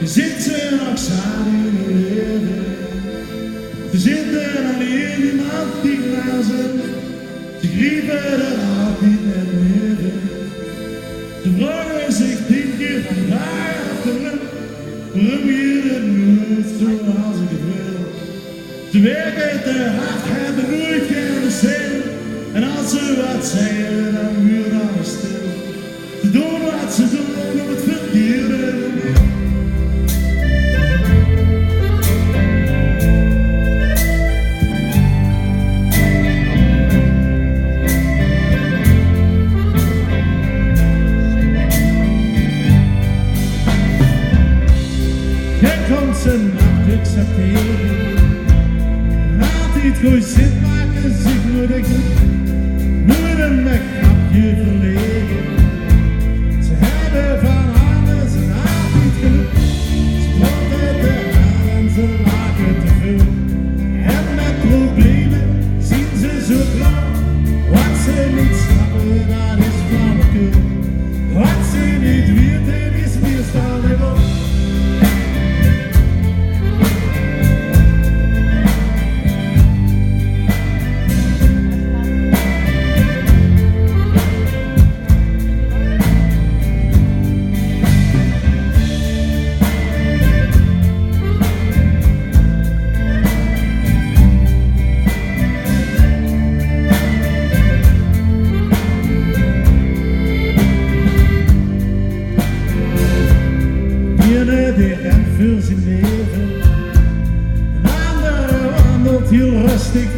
zitten nog samen in de leven. Ze zitten alleen niemand die glazen. Ze grieven er hart niet meer leven. Ze vragen zich 10 keer vandaag achterom. Waarom je het nooit zoals ik het wil. Ze werken te hard, hebben nooit geen zin. En als ze wat zeggen, dan huur dan stil. Ze doen wat ze doen om het verkeerde. Komt ze nacht accepteren. Altijd goed zit maken, zich moet ik nooit een grapje verlegen. Ze hebben van alles en altijd genoeg. Ze worden te hard en ze maken te veel. En met problemen zien ze zo klaar. Wat ze niet snappen, dat is flauwekul. Wat ze niet weten, is meestal de op. Die rent voor zijn leven. Een andere wandelt heel rustig